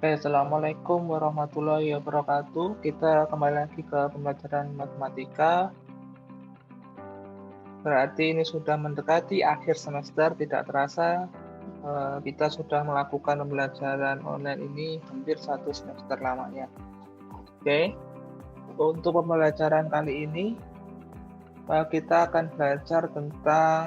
Oke, Assalamualaikum warahmatullahi wabarakatuh. Kita kembali lagi ke pembelajaran matematika. Berarti ini sudah mendekati akhir semester, tidak terasa kita sudah melakukan pembelajaran online ini hampir 1 semester lamanya. Oke, untuk pembelajaran kali ini kita akan belajar tentang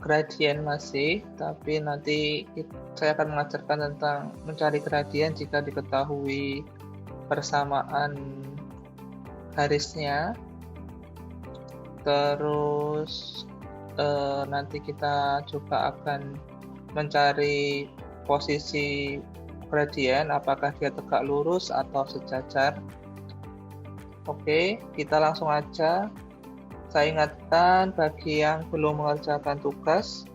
gradien masih, tapi nanti saya akan mengajarkan tentang mencari gradien jika diketahui persamaan garisnya. Terus nanti kita juga akan mencari posisi gradien, apakah dia tegak lurus atau sejajar. Oke, kita langsung aja. Saya ingatkan bagi yang belum mengerjakan tugas,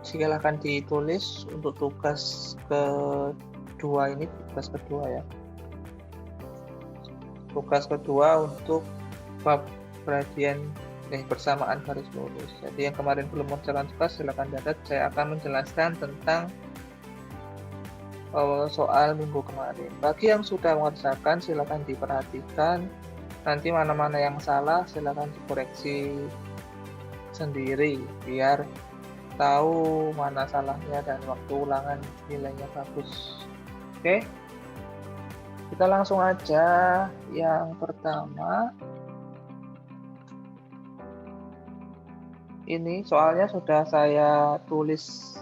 silakan ditulis untuk tugas kedua ini, tugas kedua ya. Tugas kedua untuk bab gradien persamaan garis lurus. Jadi yang kemarin belum mengerjakan tugas, silakan catat. Saya akan menjelaskan tentang soal minggu kemarin. Bagi yang sudah mengerjakan, silakan diperhatikan. Nanti mana-mana yang salah silakan dikoreksi sendiri biar tahu mana salahnya dan waktu ulangan nilainya bagus. Oke, kita langsung aja. Yang pertama, ini soalnya sudah saya tulis,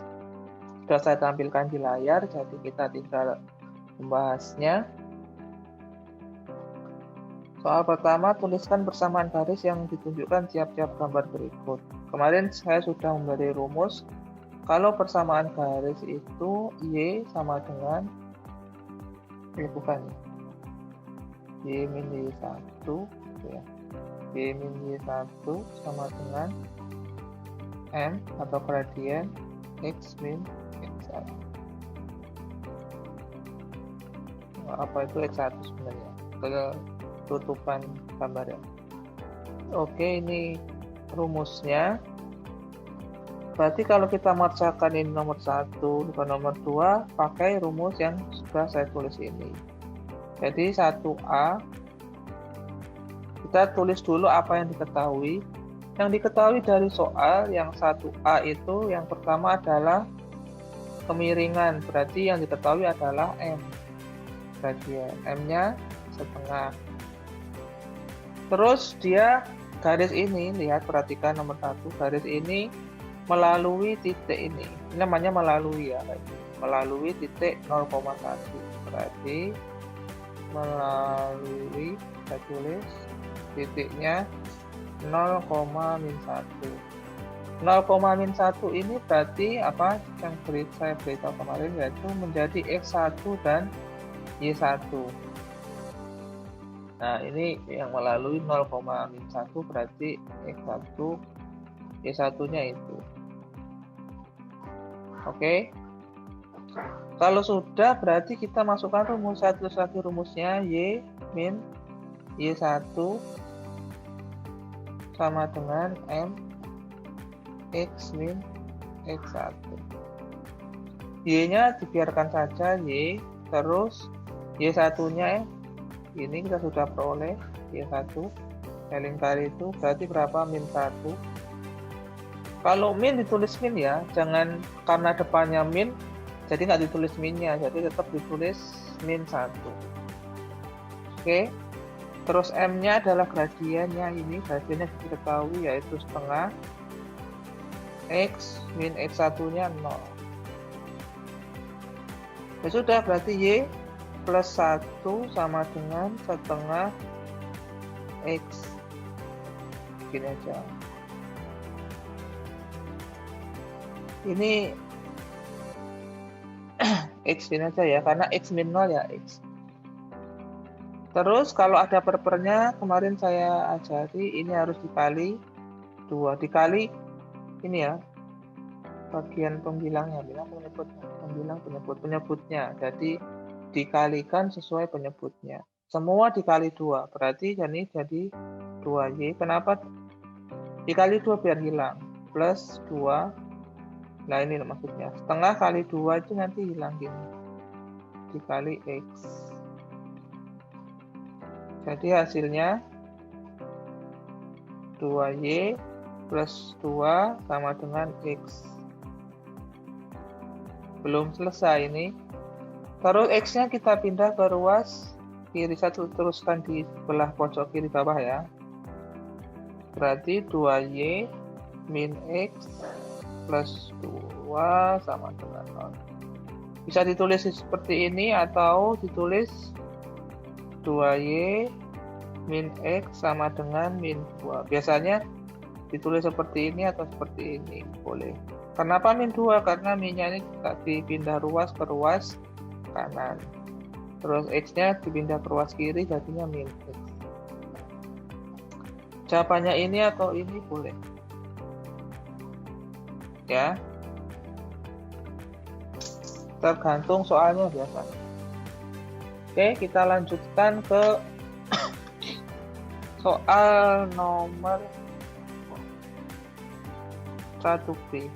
sudah saya tampilkan di layar, jadi kita tinggal membahasnya. Soal pertama, tuliskan persamaan garis yang ditunjukkan tiap-tiap gambar berikut. Kemarin saya sudah memberi rumus. Kalau persamaan garis itu Y sama dengan bukan Y min Y1 ya. Y min Y1 sama dengan M atau gradien X min X1. Apa itu X1 sebenarnya? Tutupan gambar ya. Oke, ini rumusnya. Berarti kalau kita mengerjakan ini nomor 1 bukan nomor 2, pakai rumus yang sudah saya tulis ini. Jadi 1A, kita tulis dulu apa yang diketahui. Yang diketahui dari soal yang 1A itu yang pertama adalah kemiringan, berarti yang diketahui adalah M. Gradien M-nya setengah. Terus dia garis ini, lihat, perhatikan nomor 1, garis ini melalui titik ini. Ini namanya melalui ya, melalui titik 0,1. Berarti melalui, kita tulis titiknya 0,-1. 0,-1 ini berarti apa yang saya beritahu kemarin, yaitu menjadi X1 dan Y1. Nah, ini yang melalui 0,-1 berarti X1, Y1-nya itu. Oke. Kalau sudah, berarti kita masukkan rumus. Saya tulis lagi rumusnya, Y min Y1 sama dengan M X min X1. Y-nya dibiarkan saja Y, terus Y1-nya ini kita sudah peroleh Y1 lingkar itu berarti berapa? Min 1. Kalau min ditulis min ya, jangan karena depannya min jadi nggak ditulis minnya, jadi tetap ditulis min 1. Oke, terus M-nya adalah gradiennya, ini gradiennya kita ketahui yaitu setengah X min X1-nya 0. Ya sudah, berarti Y plus 1 sama dengan setengah X. Gini aja. Ini X ini aja ya, karena X min 0 ya X. Terus kalau ada perpernya, kemarin saya ajari, ini harus dikali 2. Dikali ini ya, bagian pembilangnya, penyebutnya. Jadi dikalikan sesuai penyebutnya. Semua dikali 2, berarti jadi 2Y. Kenapa dikali 2? Biar hilang. Plus 2 Nah ini maksudnya, setengah kali 2 itu nanti hilang gini, dikali X. Jadi hasilnya 2Y plus 2 sama dengan X. Belum selesai ini. Terus X-nya kita pindah ke ruas kiri satu, teruskan di sebelah pojok kiri bawah ya. Berarti 2Y min X plus 2 sama dengan 0. Bisa ditulis seperti ini atau ditulis 2Y min X sama dengan min 2. Biasanya ditulis seperti ini atau seperti ini, boleh. Kenapa min 2? Karena minnya ini dipindah ruas ke ruas kanan. Terus X-nya dipindah ke ruas kiri, jadinya min X. Jawabannya ini atau ini boleh. Ya. Tergantung soalnya biasanya. Oke, kita lanjutkan ke soal nomor 1B.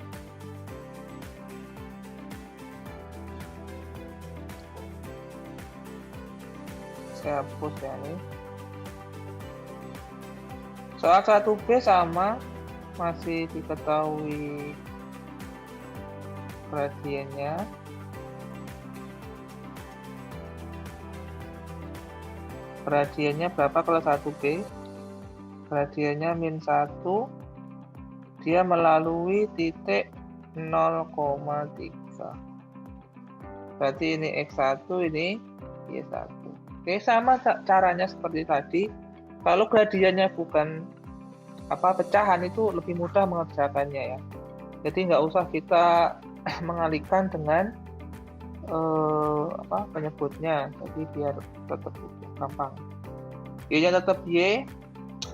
Saya hapus ya ini. Soal 1B sama, masih diketahui gradiennya. Gradiennya berapa kalau 1B? Gradiennya min 1, dia melalui titik 0,3. Berarti ini X1, ini Y1. Oke, sama caranya seperti tadi. Kalau gradiennya bukan pecahan, itu lebih mudah mengerjakannya ya. Jadi nggak usah kita mengalihkan dengan penyebutnya. Jadi biar tetap gampang. Y-nya tetap Y,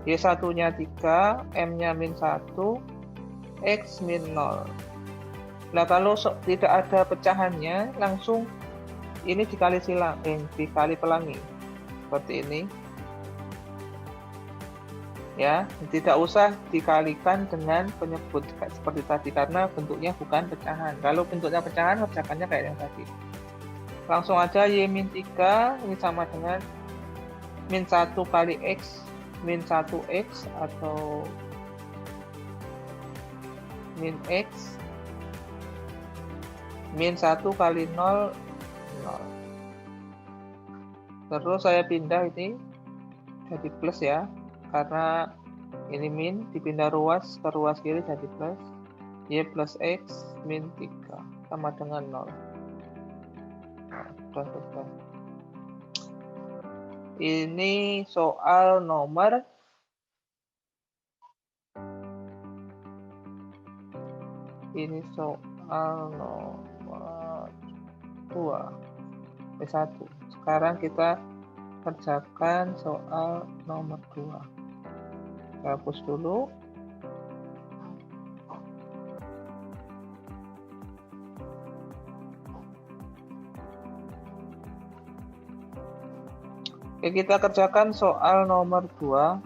Y1-nya 3, M-nya min 1, X min 0. Nah, kalau tidak ada pecahannya, langsung ini dikali dikali pelangi. Seperti ini. Ya, tidak usah dikalikan dengan penyebut seperti tadi, karena bentuknya bukan pecahan. Kalau bentuknya pecahan, kerjakannya kayak yang tadi. Langsung aja Y min 3, ini sama dengan min 1 kali X min 1X atau min X min 1 kali 0, 0. Terus saya pindah ini jadi plus ya, karena ini min dipindah ruas ke ruas kiri jadi plus. Y plus X min 3 sama dengan 0. Nah, sudah selesai. Ini soal nomor 2. B1. Sekarang kita kerjakan soal nomor 2. Saya hapus dulu. Oke, kita kerjakan soal nomor 2.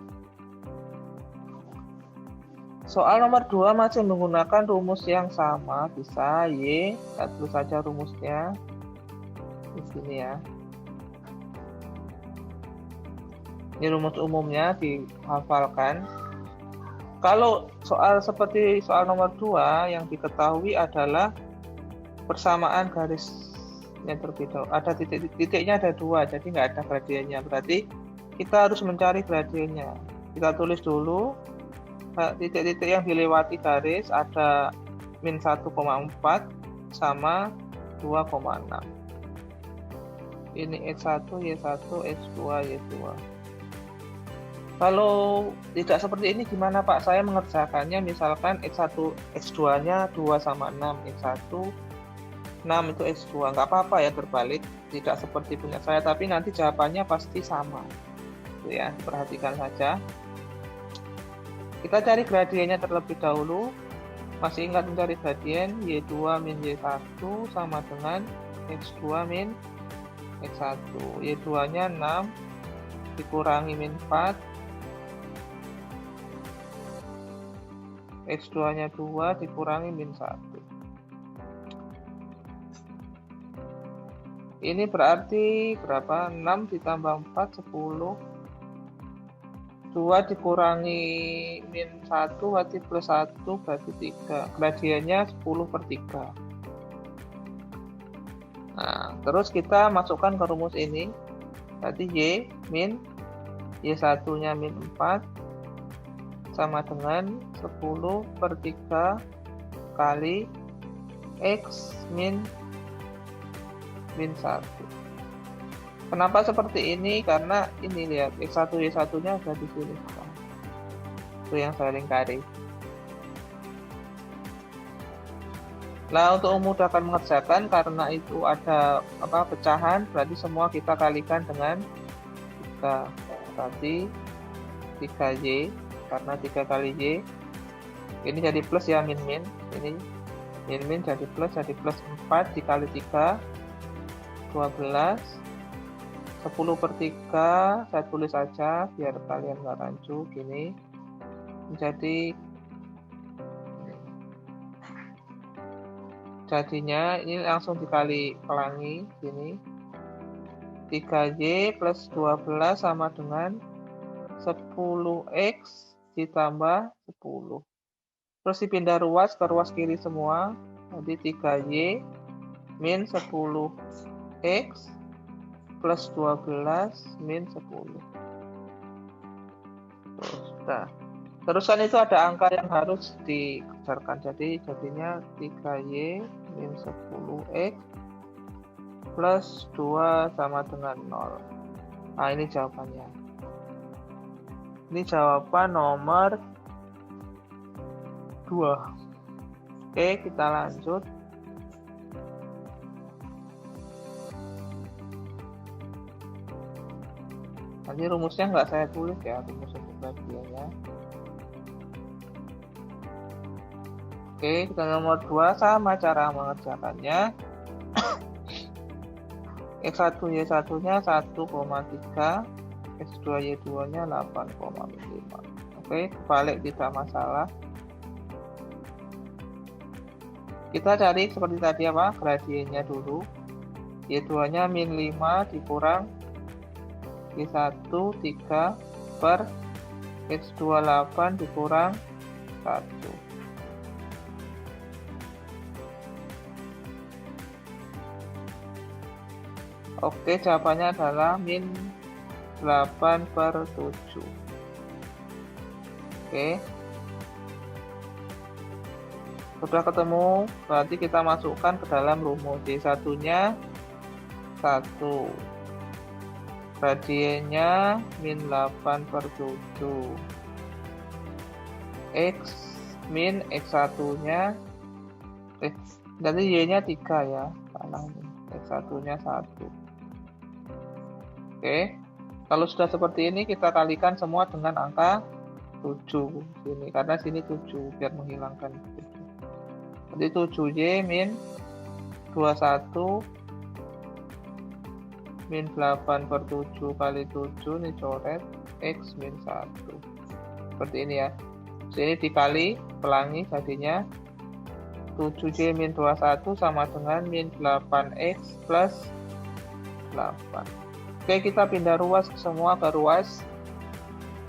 Soal nomor 2 masih menggunakan rumus yang sama, bisa Y, kita tulis saja rumusnya di sini ya. Ini rumus umumnya dihafalkan. Kalau soal seperti soal nomor 2 yang diketahui adalah persamaan garisnya berbeda. Ada titiknya ada 2, jadi nggak ada gradiennya. Berarti kita harus mencari gradiennya. Kita tulis dulu titik-titik yang dilewati garis ada min 1,4 sama 2,6. Ini X1, Y1, X2, Y2. Kalau tidak seperti ini gimana Pak? Saya mengerjakannya misalkan X1, X2-nya 2 sama 6, X1, 6 itu X2. Nggak apa-apa ya terbalik, tidak seperti punya saya, tapi nanti jawabannya pasti sama. Itu ya, perhatikan saja. Kita cari gradiennya terlebih dahulu. Masih ingat mencari gradien, Y2 min Y1 sama dengan X2 min X1. Y2-nya 6 dikurangi min 4. X2-nya 2 dikurangi min 1. Ini berarti berapa? 6 ditambah 4, 10. 2 dikurangi min 1 berarti plus 1 berarti 3. Gradiennya 10 per 3. Nah, terus kita masukkan ke rumus ini. Berarti Y min Y1-nya min 4 sama dengan 10 per 3 kali X min 1. Kenapa seperti ini? Karena ini lihat X1 Y1-nya sudah di sini. Itu yang saya lingkari. Nah, untuk memudahkan mengerjakan karena itu ada pecahan, berarti semua kita kalikan dengan 3. Berarti 3Y karena 3 kali Y. Ini jadi plus ya min-min. Ini min-min jadi plus 4 dikali 3 12. 10 per 3 saya tulis saja biar kalian nggak rancu. Gini jadinya ini langsung dikali pelangi gini. 3Y plus 12 sama dengan 10X ditambah 10. Terus dipindah ruas ke ruas kiri semua. Jadi 3Y min 10X plus 12 min 10. Terus kan itu ada angka yang harus dikejarkan. Jadi jadinya 3Y min 10X plus 2 sama dengan 0. Nah, ini jawabannya. Ini jawaban nomor 2. Oke, kita lanjut. Nanti rumusnya nggak saya tulis ya, rumus untuk gradiennya. Oke, kita nomor 2 sama cara mengerjakannya. X1 Y1-nya 1,3, X2 Y2-nya 8,5. Oke, kebalik tidak masalah. Kita cari seperti tadi gradiennya dulu. Y2-nya min 5 dikurang Y1 3 per X2 8 dikurang 1. Oke, jawabannya adalah min 8 per 7. Oke. Sudah ketemu, berarti kita masukkan ke dalam rumus. Y1-nya 1. Gradiennya min 8 per 7. X min X1-nya jadi Y-nya 3 ya. Salah ini. X1-nya 1. Oke. Kalau sudah seperti ini kita kalikan semua dengan angka 7 sini karena sini 7 biar menghilangkan 7. Jadi 7Y min 21 min 8 per 7 kali 7 ini coret X min 1. Seperti ini ya. Sini dikali pelangi jadinya 7Y min 21 sama dengan min 8X plus 8. Oke, kita pindah ruas semua ke ruas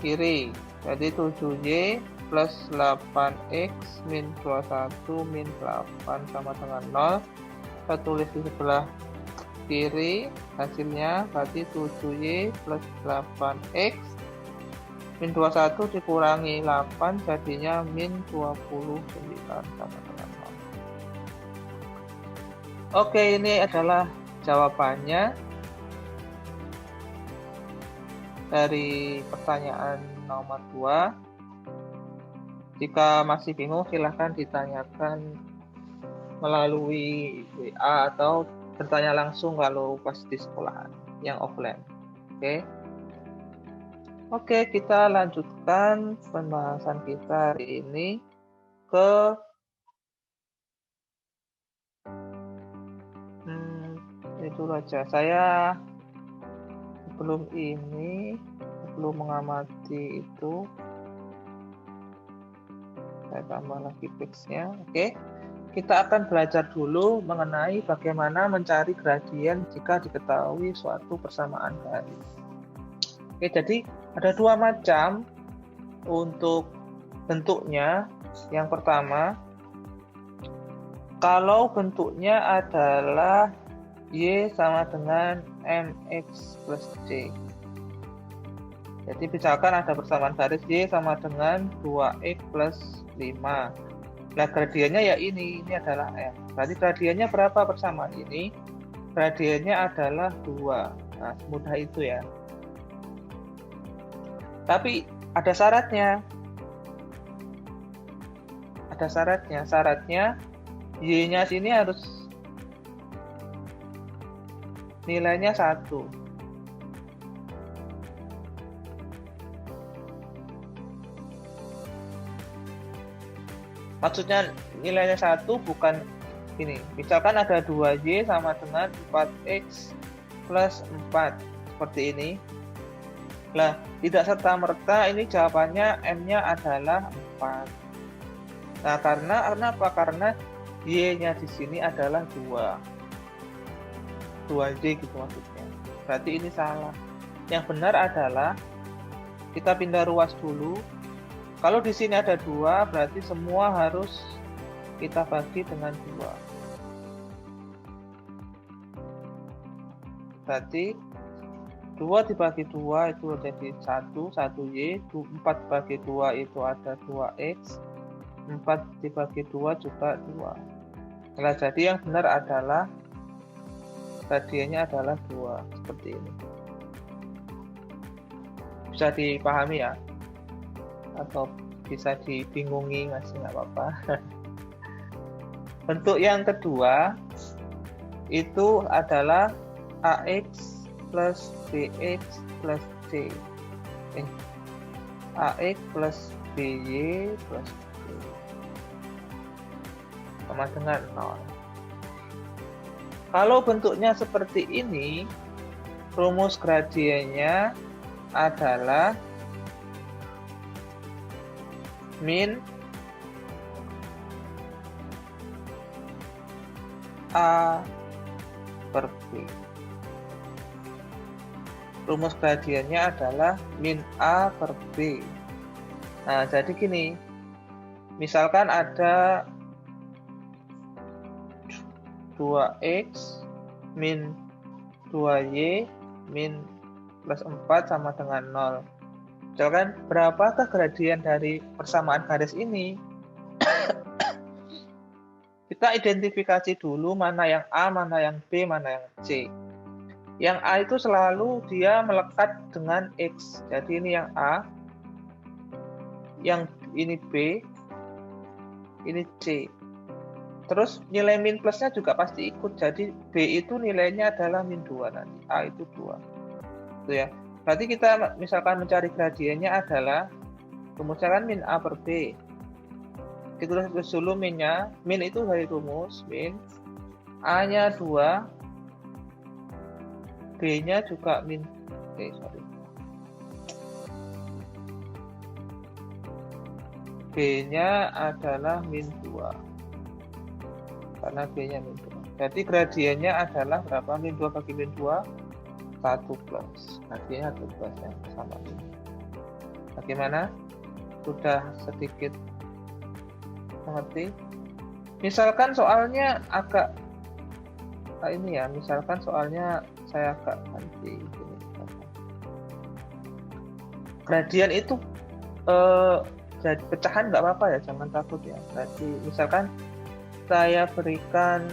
kiri. Jadi 7Y plus 8X min 21 min 8 sama dengan 0. Kita tulis di sebelah kiri hasilnya berarti 7Y plus 8X min 21 dikurangi 8 jadinya min 29 sama dengan 0. Oke, ini adalah jawabannya dari pertanyaan nomor 2. Jika masih bingung silahkan ditanyakan melalui WA atau bertanya langsung kalau pas di sekolahan yang offline. Oke, kita lanjutkan pembahasan kita hari ini ke itu aja. Saya sebelum mengamati itu saya tambah lagi page-nya. Oke. kita akan belajar dulu mengenai bagaimana mencari gradien jika diketahui suatu persamaan garis. Oke, jadi ada dua macam untuk bentuknya. Yang pertama, kalau bentuknya adalah Y sama dengan MX plus C. Jadi misalkan ada persamaan garis Y sama dengan 2X plus 5. Nah, gradiennya ya ini adalah M. Berarti gradiennya berapa persamaan ini? Gradiennya adalah 2. Nah, semudah itu ya. Tapi ada syaratnya. Ada syaratnya. Syaratnya Y-nya sini harus nilainya 1. Maksudnya nilainya 1 bukan ini. Misalkan ada 2Y sama dengan 4X plus 4. Seperti ini. Nah, tidak serta-merta ini jawabannya M-nya adalah 4. Nah, karena apa? Karena Y-nya di sini adalah 2. 2Y gitu maksudnya. Berarti ini salah. Yang benar adalah kita pindah ruas dulu. Kalau di sini ada 2, berarti semua harus kita bagi dengan 2. Berarti 2 dibagi 2 itu jadi 1Y. 4 bagi 2 itu ada 2X. 4 dibagi 2 juga 2. Nah, jadi yang benar adalah gradiennya adalah 2. Seperti ini. Bisa dipahami ya? Atau bisa dibingungi, masih nggak apa-apa. Bentuk yang kedua itu adalah AX plus BX plus C. AX plus BY plus C sama dengan 0. Kalau bentuknya seperti ini, rumus gradiennya adalah min A per B. Rumus gradiennya adalah min A per B. Nah, jadi gini. Misalkan ada 2X min 2Y min plus 4 sama dengan 0. Misalkan berapakah gradien dari persamaan garis ini? Kita identifikasi dulu mana yang A, mana yang B, mana yang C. Yang A itu selalu dia melekat dengan X. Jadi ini yang A, yang ini B, ini C. Terus nilai min plusnya juga pasti ikut. Jadi B itu nilainya adalah min 2 nanti. A itu 2. Itu ya. Berarti kita misalkan mencari gradiennya adalah rumusnya kan min A per B. Kita tulis dulu minnya. Min itu dari rumus min A-nya 2, B-nya juga min B-nya adalah min 2. Karena B-nya min 2. Jadi gradiennya adalah berapa? Min 2 bagi min 2? 1 plus. Artinya 1 plus yang sama ini. Bagaimana? Sudah sedikit mengerti? Misalkan soalnya agak ini ya, misalkan soalnya saya agak ganti ini. Gradien itu jadi pecahan nggak apa-apa ya, jangan takut ya. Berarti misalkan saya berikan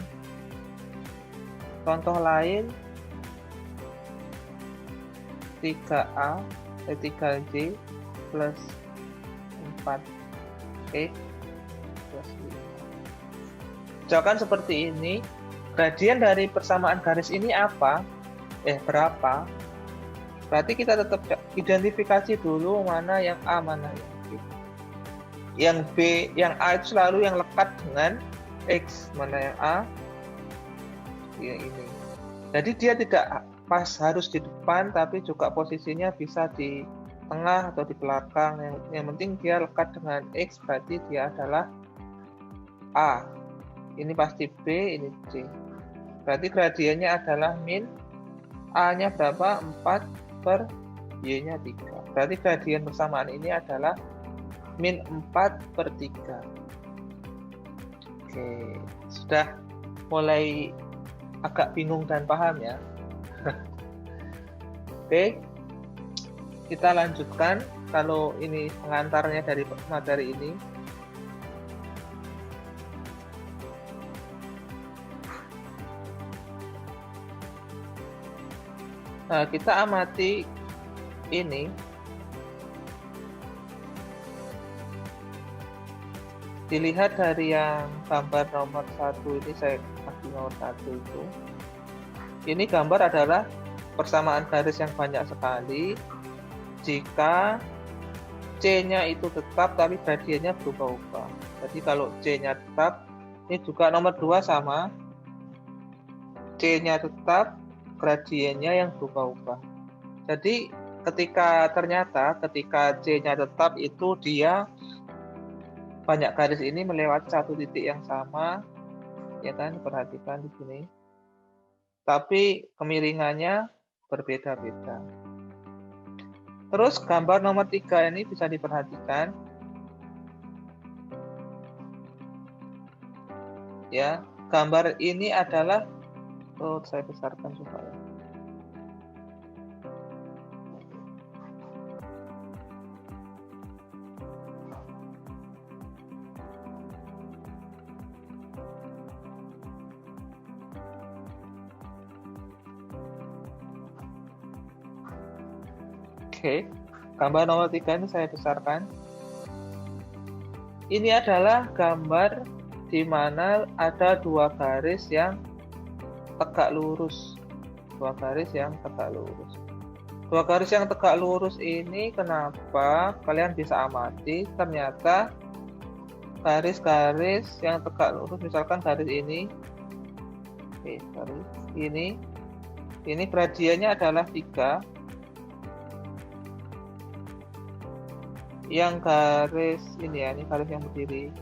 contoh lain 3A 3J plus 4X plus 5. Misalkan seperti ini, gradien dari persamaan garis ini apa? Berapa? Berarti kita tetap identifikasi dulu mana yang A, mana yang B. Yang B, yang A itu selalu yang lekat dengan X, mana yang A? Yang ini. Jadi dia tidak pas harus di depan, tapi juga posisinya bisa di tengah atau di belakang. Yang penting dia lekat dengan X, berarti dia adalah A. Ini pasti B, ini C. Berarti gradiennya adalah min A-nya berapa? 4 per Y-nya 3. Berarti gradien persamaan ini adalah min 4 per 3. Oke, sudah mulai agak bingung dan paham ya. Oke, kita lanjutkan. Kalau ini pengantarnya dari materi ini. Nah, kita amati ini. Dilihat dari yang gambar nomor 1 ini, saya kasih nomor 1 itu. Ini gambar adalah persamaan garis yang banyak sekali jika C-nya itu tetap tapi gradiennya berubah-ubah. Jadi kalau C-nya tetap, ini juga nomor 2 sama. C-nya tetap, gradiennya yang berubah-ubah. Jadi ternyata ketika C-nya tetap itu dia banyak garis ini melewati satu titik yang sama, ya kan? Perhatikan di sini. Tapi kemiringannya berbeda-beda. Terus gambar nomor 3 ini bisa diperhatikan. Ya, gambar ini adalah saya besarkan supaya. Oke, gambar nomor 3 ini saya besarkan. Ini adalah gambar di mana ada dua garis yang tegak lurus. Dua garis yang tegak lurus. Dua garis yang tegak lurus ini kenapa kalian bisa amati? Ternyata garis-garis yang tegak lurus, misalkan garis ini, garis ini gradiennya adalah 3. Yang garis ini ya, ini garis yang berdiri.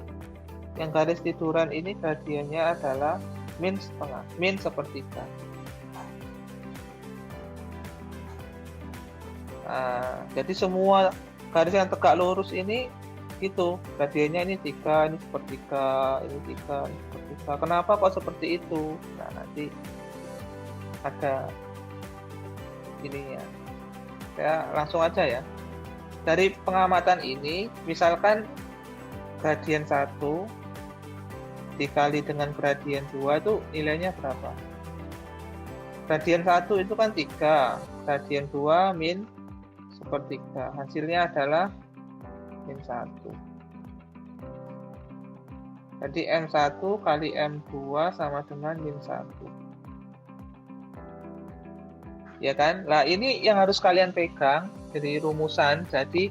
Yang garis tiduran ini gradiennya adalah min setengah, min sepertiga. Nah, jadi semua garis yang tegak lurus ini gitu, gradiennya ini 3, ini sepertiga, ini 3, ini sepertiga. Kenapa kok seperti itu? Nah, nanti ada ininya. Saya langsung aja ya. Dari pengamatan ini, misalkan gradien 1 dikali dengan gradien 2 itu nilainya berapa? Gradien 1 itu kan 3, gradien 2 min sepertiga. Hasilnya adalah min 1. Jadi M1 kali M2 sama dengan min 1. Ya kan? Nah, ini yang harus kalian pegang dari rumusan. Jadi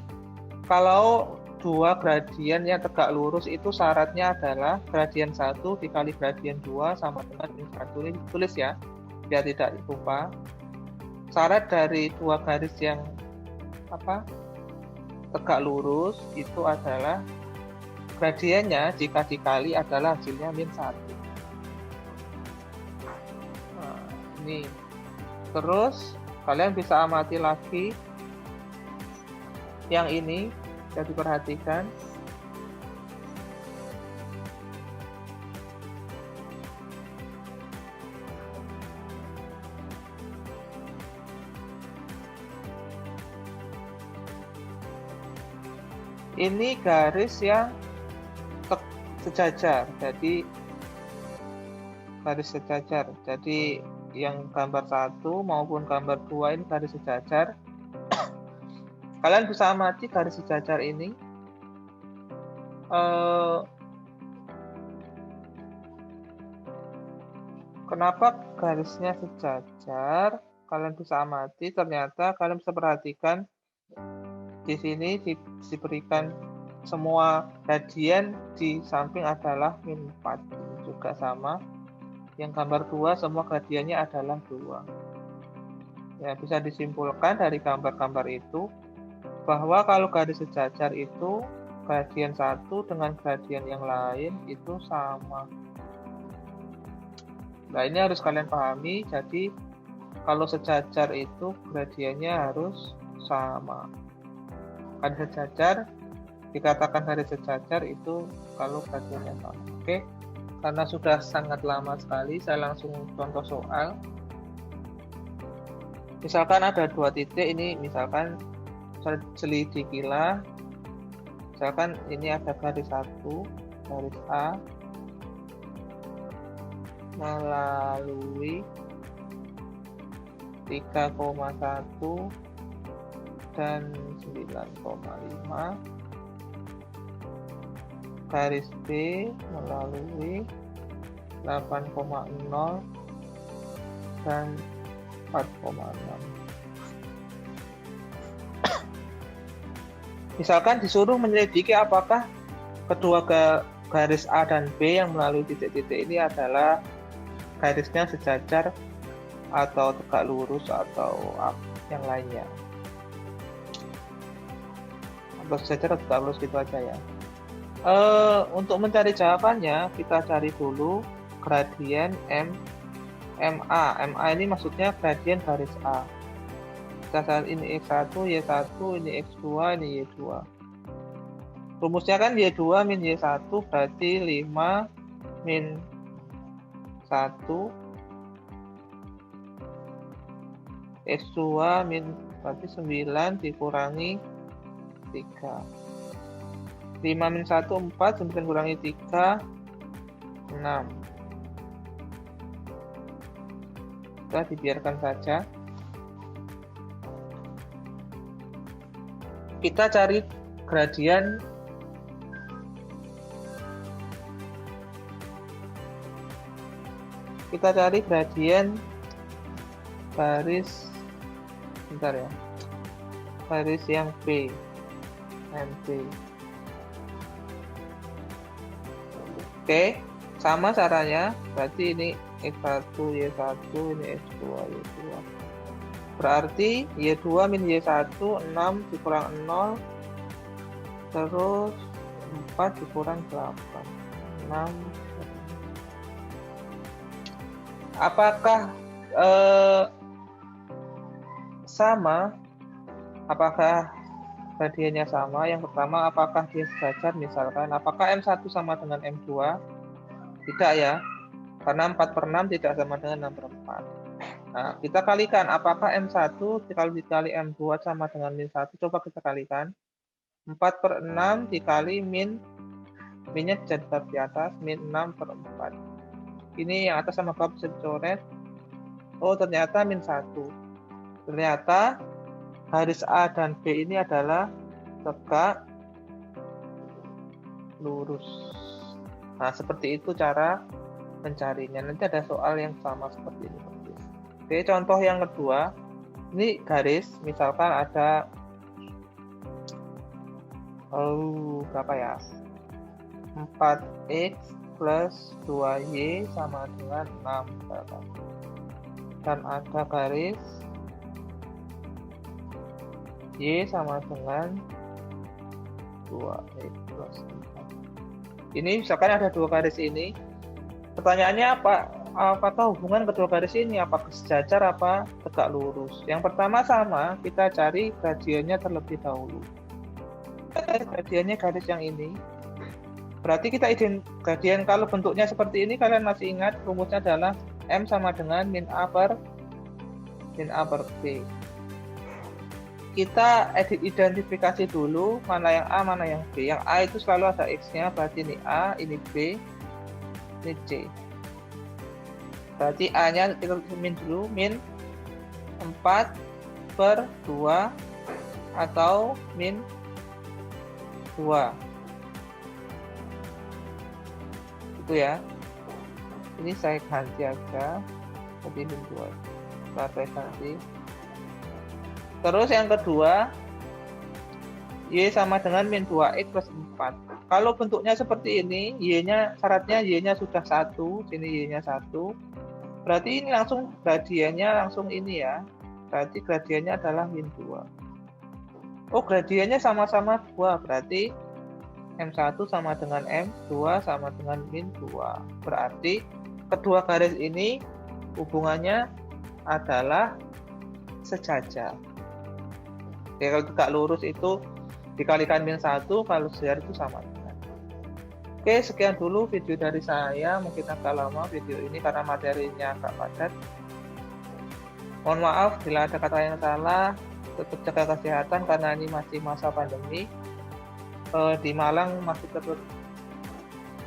kalau dua gradien yang tegak lurus itu syaratnya adalah gradien 1 dikali gradien 2 sama dengan min 1. Ini tulis ya, biar tidak lupa. Syarat dari dua garis yang tegak lurus itu adalah gradiennya jika dikali adalah hasilnya min 1. Nah, ini. Terus kalian bisa amati lagi yang ini, bisa diperhatikan. Ini garis yang sejajar, jadi garis sejajar. Jadi yang gambar 1 maupun gambar 2 ini garis sejajar. Kalian bisa amati garis sejajar ini. Kenapa garisnya sejajar? Kalian bisa amati, ternyata kalian bisa perhatikan di sini diberikan semua gradien di samping adalah min 4. Ini juga sama. Yang gambar 2 semua gradiennya adalah 2. Ya, bisa disimpulkan dari gambar-gambar itu bahwa kalau garis sejajar itu gradien 1 dengan gradien yang lain itu sama. Nah, ini harus kalian pahami. Jadi kalau sejajar itu gradiennya harus sama. Garis sejajar, dikatakan garis sejajar itu kalau gradiennya sama. Oke, karena sudah sangat lama sekali, saya langsung contoh soal. Misalkan ada 2 titik, ini misalkan selidikilah. Misalkan ini ada garis 1, garis A melalui 3,1 dan 9,5, garis B melalui 8,0 dan 4,6. Misalkan disuruh menyelidiki apakah kedua garis A dan B yang melalui titik-titik ini adalah garisnya sejajar atau tegak lurus atau yang lainnya. Atau sejajar atau tegak lurus gitu aja ya. Untuk mencari jawabannya, kita cari dulu gradien MA. MA ini maksudnya gradien garis A. Kita cari ini X1, Y1, ini X2, ini Y2. Rumusnya kan Y2 min Y1 berarti 5 min 1 X2 min berarti 9 dikurangi 3. 5 min 1 4, 9 kurangi 3 6. Kita dibiarkan saja. Kita cari gradien garis, bentar ya, garis yang B, MP. Oke, sama caranya, berarti ini X1, Y1, ini X2, Y2. Berarti Y2 min Y1 6 dikurang 0, terus 4 dikurang 8, 6. Apakah sama? Apakah gradiennya sama? Yang pertama, apakah dia sejajar? Misalkan, apakah M1 sama dengan M2? Tidak ya, karena 4/6 tidak sama dengan 6/4. Nah, kita kalikan, apakah M1 dikali M2 sama dengan min 1? Coba kita kalikan. 4/6 dikali minnya jadi di atas, min 6/4. Ini yang atas sama bawah bisa dicoret. Oh, ternyata min 1. Ternyata garis A dan B ini adalah tegak lurus. Nah, seperti itu cara mencarinya. Nanti ada soal yang sama seperti ini. Oke, contoh yang kedua. Ini garis, misalkan ada berapa ya? 4x plus 2y sama dengan 6. Dan ada garis y sama dengan 2x plus 4. Ini misalkan ada dua garis ini. Pertanyaannya apakah hubungan kedua garis ini apakah sejajar apa tegak lurus? Yang pertama sama, kita cari gradiennya terlebih dahulu. Gradiennya garis yang ini. Berarti kita gradien kalau bentuknya seperti ini, kalian masih ingat rumusnya adalah M sama dengan min A per B. Kita identifikasi dulu mana yang A, mana yang B. Yang A itu selalu ada X-nya, berarti ini A, ini B, ini C. Berarti A-nya kita min dulu, min 4/2 atau min 2. Itu ya. Ini saya ganti aja. Jadi min 2. Saya ganti. Terus yang kedua, Y sama dengan min 2X plus 4. Kalau bentuknya seperti ini, syaratnya Y-nya sudah 1, sini Y-nya 1. Berarti ini langsung gradiennya langsung ini ya. Berarti gradiennya adalah min 2. Oh, gradiennya sama-sama 2. Berarti M1 sama dengan M2 sama dengan min 2. Berarti Kedua garis ini hubungannya adalah sejajar. Jadi kalau tegak lurus itu dikalikan -1, kalau sejajar itu sama dengan. Oke, sekian dulu video dari saya. Mungkin agak lama video ini karena materinya agak padat. Mohon maaf bila ada kata yang salah. Tetap jaga kesehatan karena ini masih masa pandemi. Di Malang masih terus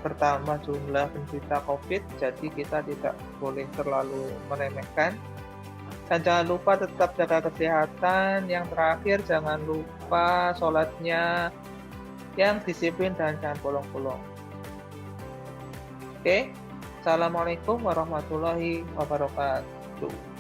bertambah jumlah penderita COVID, jadi kita tidak boleh terlalu meremehkan. Dan jangan lupa tetap jaga kesehatan. Yang terakhir, jangan lupa sholatnya yang disiplin dan jangan bolong-bolong. Oke, Assalamualaikum warahmatullahi wabarakatuh.